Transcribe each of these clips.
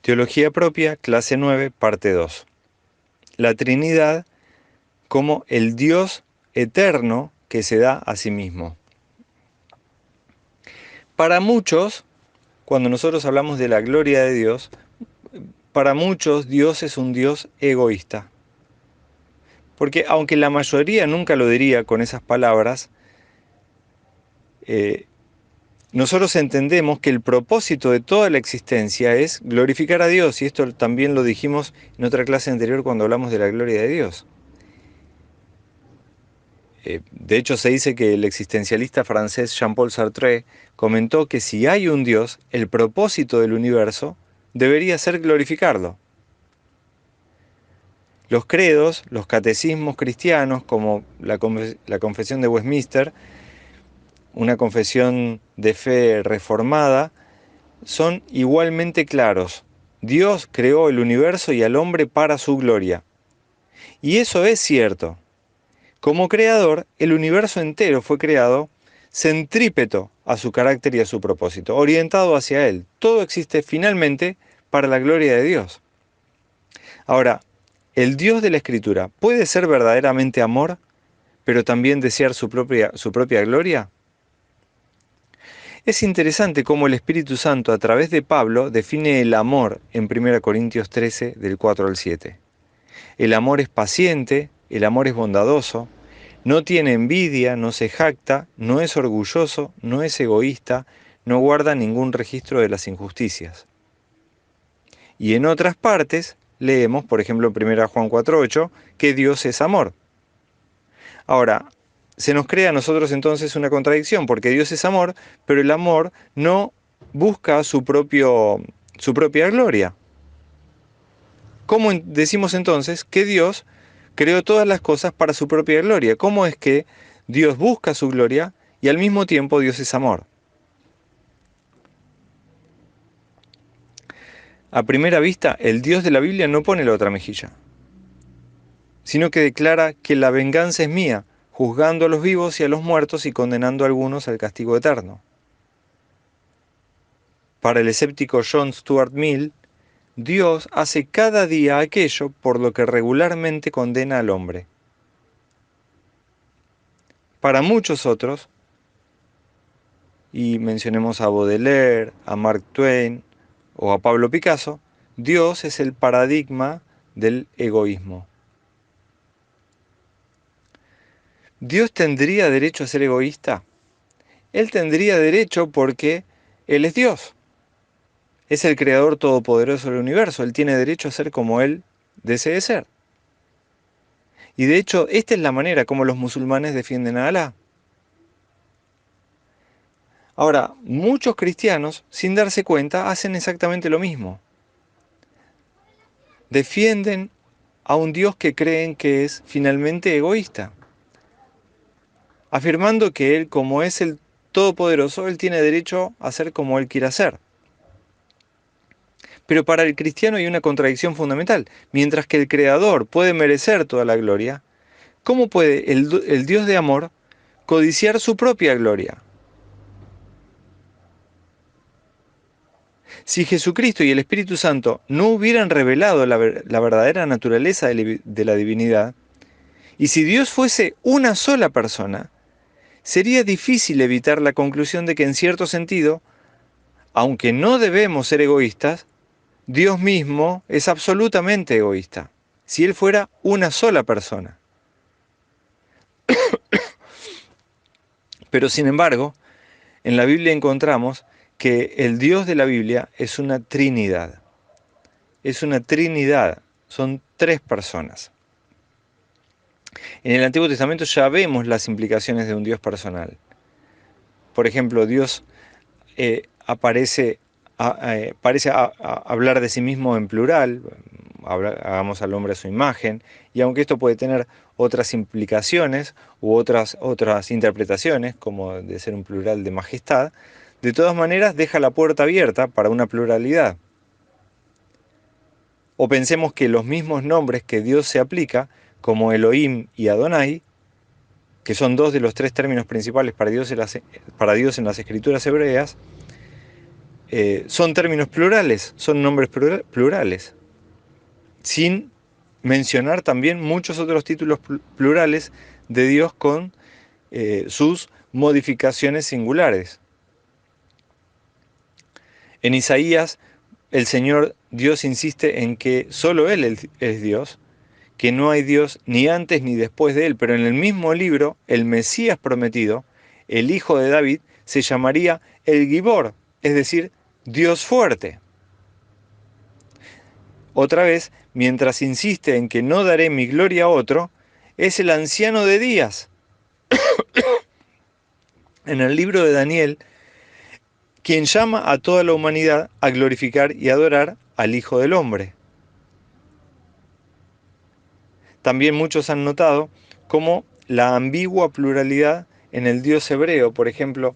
Teología propia, clase 9, parte 2. La Trinidad como el Dios eterno que se da a sí mismo. Para muchos, cuando nosotros hablamos de la gloria de Dios, para muchos Dios es un Dios egoísta. Porque aunque la mayoría nunca lo diría con esas palabras, nosotros entendemos que el propósito de toda la existencia es glorificar a Dios, y esto también lo dijimos en otra clase anterior cuando hablamos de la gloria de Dios. De hecho, se dice que el existencialista francés Jean-Paul Sartre comentó que si hay un Dios, el propósito del universo debería ser glorificarlo. Los credos, los catecismos cristianos, como la Confesión de Westminster, una confesión de fe reformada, son igualmente claros. Dios creó el universo y al hombre para su gloria. Y eso es cierto. Como creador, el universo entero fue creado centrípeto a su carácter y a su propósito, orientado hacia él. Todo existe finalmente para la gloria de Dios. Ahora, el Dios de la Escritura puede ser verdaderamente amor, pero también desear su propia gloria. Es interesante cómo el Espíritu Santo a través de Pablo define el amor en 1 Corintios 13 del 4 al 7. El amor es paciente, el amor es bondadoso, no tiene envidia, no se jacta, no es orgulloso, no es egoísta, no guarda ningún registro de las injusticias. Y en otras partes leemos, por ejemplo en 1 Juan 4:8, que Dios es amor. Ahora, se nos crea a nosotros entonces una contradicción, porque Dios es amor, pero el amor no busca su propia gloria. ¿Cómo decimos entonces que Dios creó todas las cosas para su propia gloria? ¿Cómo es que Dios busca su gloria y al mismo tiempo Dios es amor? A primera vista, el Dios de la Biblia no pone la otra mejilla, sino que declara que la venganza es mía, juzgando a los vivos y a los muertos y condenando a algunos al castigo eterno. Para el escéptico John Stuart Mill, Dios hace cada día aquello por lo que regularmente condena al hombre. Para muchos otros, y mencionemos a Baudelaire, a Mark Twain o a Pablo Picasso, Dios es el paradigma del egoísmo. ¿Dios tendría derecho a ser egoísta? Él tendría derecho porque Él es Dios. Es el creador todopoderoso del universo. Él tiene derecho a ser como Él desee ser. Y de hecho, esta es la manera como los musulmanes defienden a Alá. Ahora, muchos cristianos, sin darse cuenta, hacen exactamente lo mismo. Defienden a un Dios que creen que es finalmente egoísta, afirmando que Él, como es el Todopoderoso, Él tiene derecho a ser como Él quiera ser. Pero para el cristiano hay una contradicción fundamental. Mientras que el Creador puede merecer toda la gloria, ¿cómo puede el Dios de amor codiciar su propia gloria? Si Jesucristo y el Espíritu Santo no hubieran revelado la verdadera naturaleza de la divinidad, y si Dios fuese una sola persona, sería difícil evitar la conclusión de que en cierto sentido, aunque no debemos ser egoístas, Dios mismo es absolutamente egoísta, si Él fuera una sola persona. Pero sin embargo, en la Biblia encontramos que el Dios de la Biblia es una Trinidad. Es una Trinidad, son tres personas. En el Antiguo Testamento ya vemos las implicaciones de un Dios personal. Por ejemplo, Dios parece hablar de sí mismo en plural, hagamos al hombre a su imagen, y aunque esto puede tener otras implicaciones u otras interpretaciones, como de ser un plural de majestad, de todas maneras deja la puerta abierta para una pluralidad. O pensemos que los mismos nombres que Dios se aplica, como Elohim y Adonai, que son dos de los tres términos principales para Dios en las escrituras hebreas, son términos plurales, son nombres plurales, sin mencionar también muchos otros títulos plurales de Dios con sus modificaciones singulares. En Isaías, el Señor Dios insiste en que solo Él es Dios, que no hay Dios ni antes ni después de Él, pero en el mismo libro, el Mesías prometido, el hijo de David, se llamaría el Gibor, es decir, Dios fuerte. Otra vez, mientras insiste en que no daré mi gloria a otro, es el anciano de días. En el libro de Daniel, quien llama a toda la humanidad a glorificar y adorar al Hijo del Hombre. También muchos han notado cómo la ambigua pluralidad en el Dios hebreo, por ejemplo,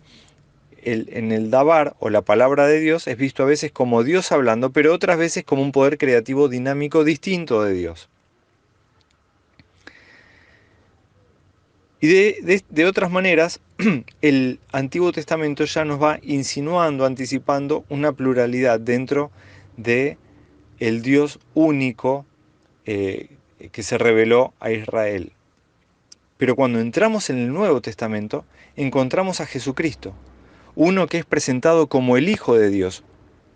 en el Dabar o la palabra de Dios es visto a veces como Dios hablando, pero otras veces como un poder creativo dinámico distinto de Dios. Y de otras maneras, el Antiguo Testamento ya nos va insinuando, anticipando una pluralidad dentro de el Dios único que se reveló a Israel. Pero cuando entramos en el Nuevo Testamento, encontramos a Jesucristo, uno que es presentado como el Hijo de Dios,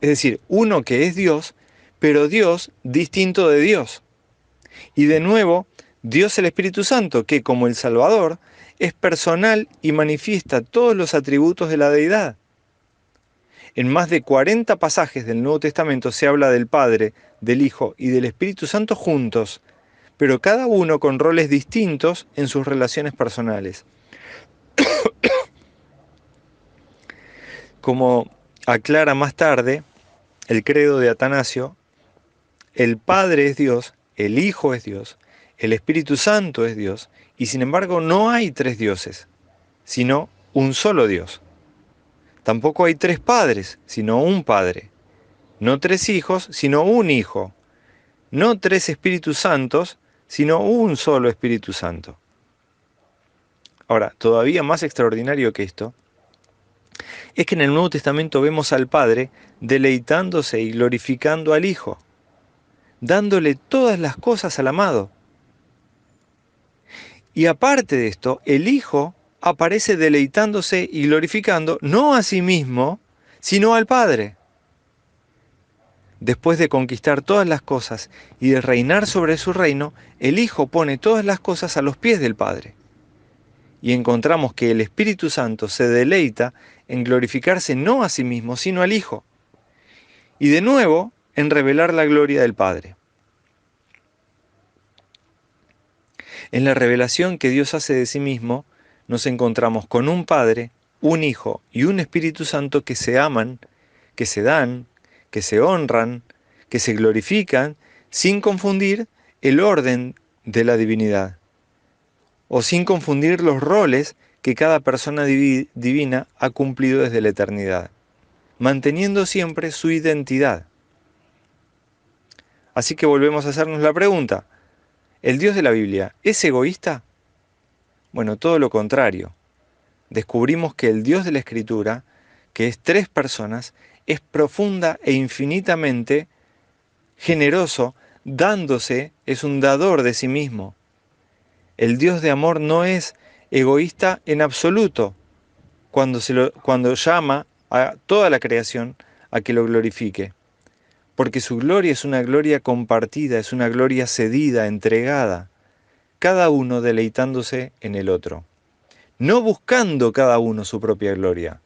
es decir, uno que es Dios, pero Dios distinto de Dios. Y de nuevo, Dios el Espíritu Santo, que como el Salvador, es personal y manifiesta todos los atributos de la deidad. En más de 40 pasajes del Nuevo Testamento se habla del Padre, del Hijo y del Espíritu Santo juntos, pero cada uno con roles distintos en sus relaciones personales. Como aclara más tarde el credo de Atanasio, el Padre es Dios, el Hijo es Dios, el Espíritu Santo es Dios, y sin embargo no hay tres dioses, sino un solo Dios. Tampoco hay tres padres, sino un Padre. No tres hijos, sino un Hijo. No tres Espíritus Santos, sino un solo Espíritu Santo. Ahora, todavía más extraordinario que esto, es que en el Nuevo Testamento vemos al Padre deleitándose y glorificando al Hijo, dándole todas las cosas al amado. Y aparte de esto, el Hijo aparece deleitándose y glorificando no a sí mismo, sino al Padre. Después de conquistar todas las cosas y de reinar sobre su reino, el Hijo pone todas las cosas a los pies del Padre. Y encontramos que el Espíritu Santo se deleita en glorificarse no a sí mismo, sino al Hijo. Y de nuevo, en revelar la gloria del Padre. En la revelación que Dios hace de sí mismo, nos encontramos con un Padre, un Hijo y un Espíritu Santo que se aman, que se dan, que se honran, que se glorifican, sin confundir el orden de la divinidad, o sin confundir los roles que cada persona divina ha cumplido desde la eternidad, manteniendo siempre su identidad. Así que volvemos a hacernos la pregunta, ¿el Dios de la Biblia es egoísta? Bueno, todo lo contrario. Descubrimos que el Dios de la Escritura, que es tres personas, es profunda e infinitamente generoso, dándose, es un dador de sí mismo. El Dios de amor no es egoísta en absoluto cuando llama a toda la creación a que lo glorifique. Porque su gloria es una gloria compartida, es una gloria cedida, entregada, cada uno deleitándose en el otro. No buscando cada uno su propia gloria,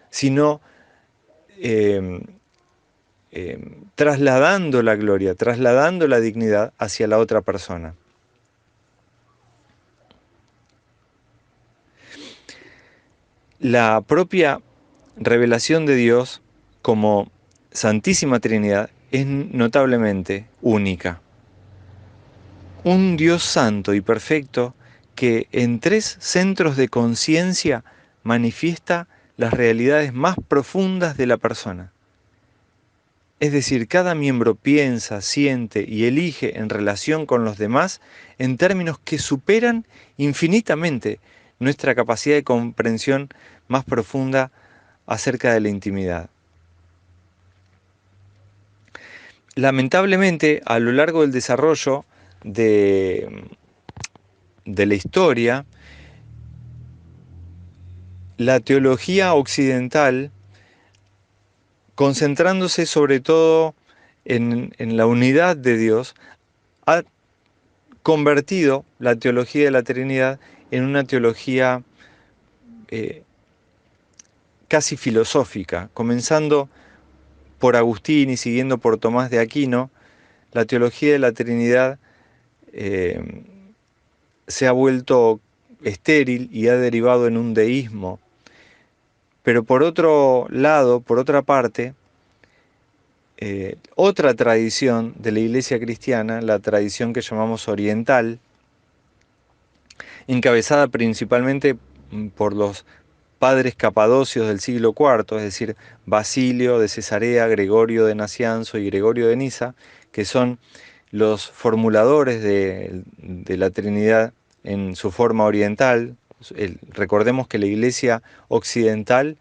sino trasladando la gloria, trasladando la dignidad hacia la otra persona. La propia revelación de Dios como Santísima Trinidad es notablemente única. Un Dios santo y perfecto que en tres centros de conciencia manifiesta las realidades más profundas de la persona. Es decir, cada miembro piensa, siente y elige en relación con los demás en términos que superan infinitamente nuestra capacidad de comprensión más profunda acerca de la intimidad. lamentablemente, a lo largo del desarrollo de la historia, la teología occidental, concentrándose sobre todo en la unidad de Dios, ha convertido la teología de la Trinidad en una teología eh, casi filosófica, comenzando por Agustín y siguiendo por Tomás de Aquino. La teología de la Trinidad eh, se ha vuelto estéril y ha derivado en un deísmo. Pero por otro lado, por otra parte, otra tradición de la Iglesia cristiana, la tradición que llamamos oriental, encabezada principalmente por los padres capadocios del siglo IV, es decir, Basilio de Cesarea, Gregorio de Nacianzo y Gregorio de Niza, que son los formuladores de la Trinidad en su forma oriental. Recordemos que la Iglesia occidental,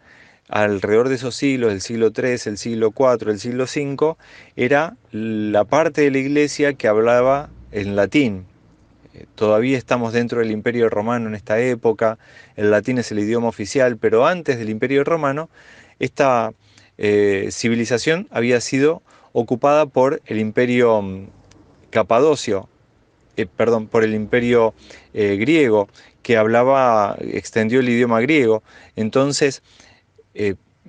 alrededor de esos siglos, el siglo III, el siglo IV, el siglo V, era la parte de la Iglesia que hablaba en latín. Todavía estamos dentro del Imperio Romano en esta época, el latín es el idioma oficial, pero antes del Imperio Romano, esta civilización había sido ocupada por el Imperio Capadocio, por el Imperio griego, que extendió el idioma griego. Entonces,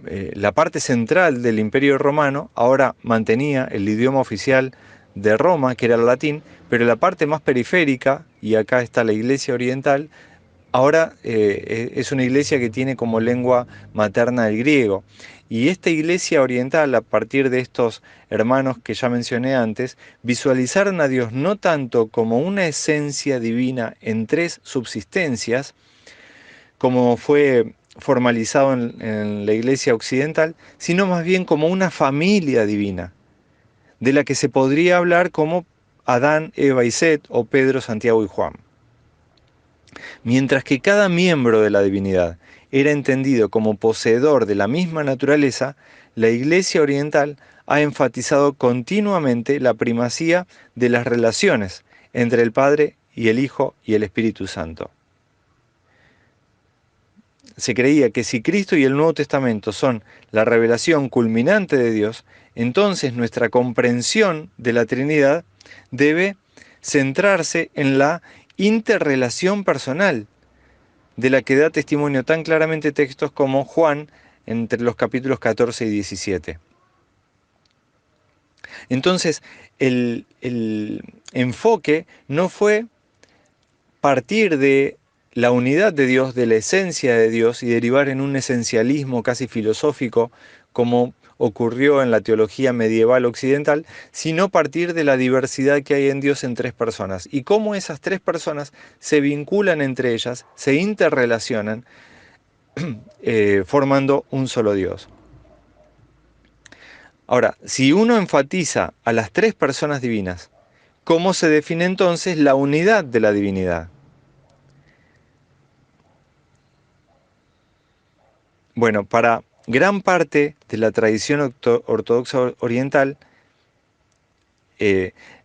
la parte central del Imperio Romano ahora mantenía el idioma oficial de Roma, que era el latín, pero la parte más periférica, y acá está la Iglesia Oriental, ahora es una iglesia que tiene como lengua materna el griego. Y esta Iglesia Oriental, a partir de estos hermanos que ya mencioné antes, visualizaron a Dios no tanto como una esencia divina en tres subsistencias, como fue formalizado en la Iglesia Occidental, sino más bien como una familia divina, de la que se podría hablar como Adán, Eva y Set, o Pedro, Santiago y Juan. Mientras que cada miembro de la divinidad era entendido como poseedor de la misma naturaleza, la Iglesia Oriental ha enfatizado continuamente la primacía de las relaciones entre el Padre y el Hijo y el Espíritu Santo. Se creía que si Cristo y el Nuevo Testamento son la revelación culminante de Dios, entonces nuestra comprensión de la Trinidad debe centrarse en la interrelación personal, de la que da testimonio tan claramente textos como Juan entre los capítulos 14 y 17. Entonces, el enfoque no fue partir de la unidad de Dios, de la esencia de Dios, y derivar en un esencialismo casi filosófico, como ocurrió en la teología medieval occidental, sino partir de la diversidad que hay en Dios en tres personas, y cómo esas tres personas se vinculan entre ellas, se interrelacionan, formando un solo Dios. Ahora, si uno enfatiza a las tres personas divinas, ¿cómo se define entonces la unidad de la divinidad? Bueno, para gran parte de la tradición ortodoxa oriental,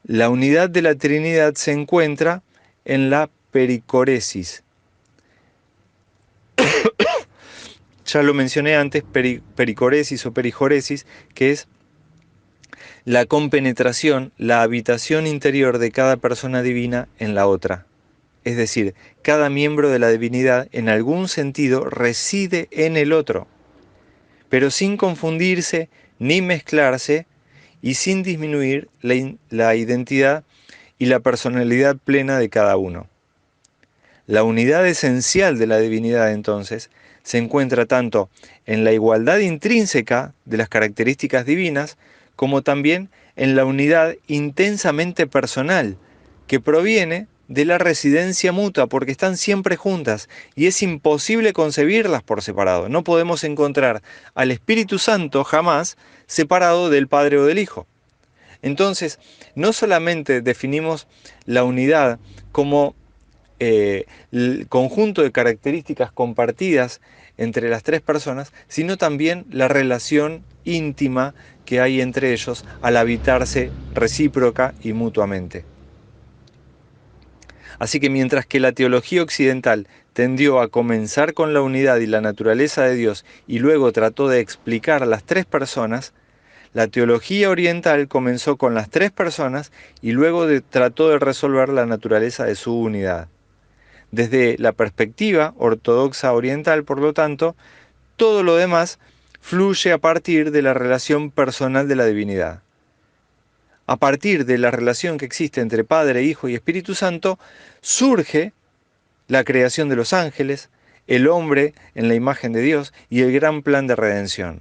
la unidad de la Trinidad se encuentra en la pericoresis. Ya lo mencioné antes, pericoresis o perijoresis, que es la compenetración, la habitación interior de cada persona divina en la otra. Es decir, cada miembro de la divinidad en algún sentido reside en el otro, pero sin confundirse ni mezclarse y sin disminuir la identidad y la personalidad plena de cada uno. La unidad esencial de la divinidad, entonces, se encuentra tanto en la igualdad intrínseca de las características divinas, como también en la unidad intensamente personal, que proviene de la residencia mutua, porque están siempre juntas y es imposible concebirlas por separado. No podemos encontrar al Espíritu Santo jamás separado del Padre o del Hijo. Entonces, no solamente definimos la unidad como el conjunto de características compartidas entre las tres personas, sino también la relación íntima que hay entre ellos al habitarse recíproca y mutuamente. Así que mientras que la teología occidental tendió a comenzar con la unidad y la naturaleza de Dios y luego trató de explicar las tres personas, la teología oriental comenzó con las tres personas y luego trató de resolver la naturaleza de su unidad. Desde la perspectiva ortodoxa oriental, por lo tanto, todo lo demás fluye a partir de la relación personal de la divinidad. A partir de la relación que existe entre Padre, Hijo y Espíritu Santo, surge la creación de los ángeles, el hombre en la imagen de Dios y el gran plan de redención.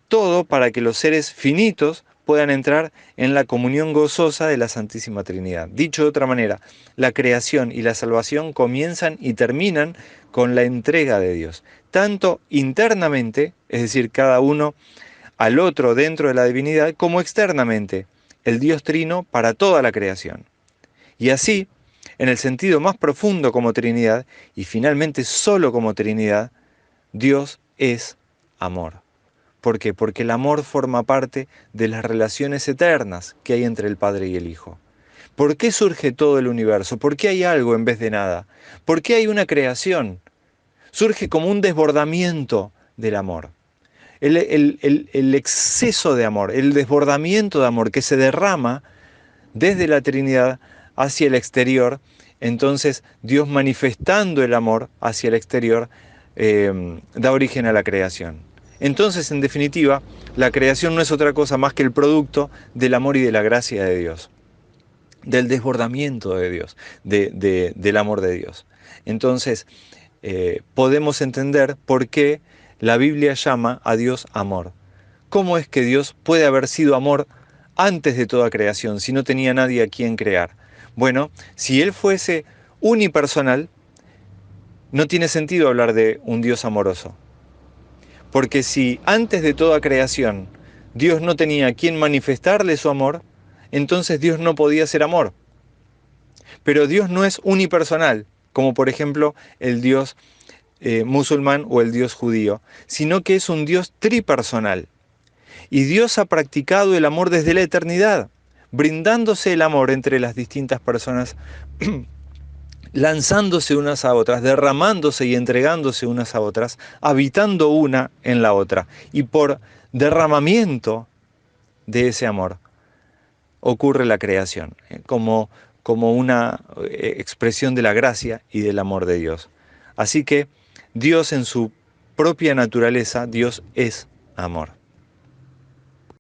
Todo para que los seres finitos puedan entrar en la comunión gozosa de la Santísima Trinidad. Dicho de otra manera, la creación y la salvación comienzan y terminan con la entrega de Dios, tanto internamente, es decir, cada uno al otro dentro de la divinidad, como externamente, el Dios Trino para toda la creación. Y así, en el sentido más profundo como Trinidad, y finalmente solo como Trinidad, Dios es amor. ¿Por qué? Porque el amor forma parte de las relaciones eternas que hay entre el Padre y el Hijo. ¿Por qué surge todo el universo? ¿Por qué hay algo en vez de nada? ¿Por qué hay una creación? Surge como un desbordamiento del amor. El exceso de amor, el desbordamiento de amor que se derrama desde la Trinidad hacia el exterior. Entonces Dios, manifestando el amor hacia el exterior, da origen a la creación. Entonces, en definitiva, la creación no es otra cosa más que el producto del amor y de la gracia de Dios, del desbordamiento de Dios, del amor de Dios. Entonces, podemos entender por qué la Biblia llama a Dios amor. ¿Cómo es que Dios puede haber sido amor antes de toda creación, si no tenía nadie a quien crear? Bueno, si Él fuese unipersonal, no tiene sentido hablar de un Dios amoroso. Porque si antes de toda creación Dios no tenía a quien manifestarle su amor, entonces Dios no podía ser amor. Pero Dios no es unipersonal, como por ejemplo el Dios musulmán o el Dios judío, sino que es un Dios tripersonal. Y Dios ha practicado el amor desde la eternidad, brindándose el amor entre las distintas personas, lanzándose unas a otras, derramándose y entregándose unas a otras, habitando una en la otra. Y por derramamiento de ese amor ocurre la creación, como una expresión de la gracia y del amor de Dios. Así que Dios en su propia naturaleza, Dios es amor.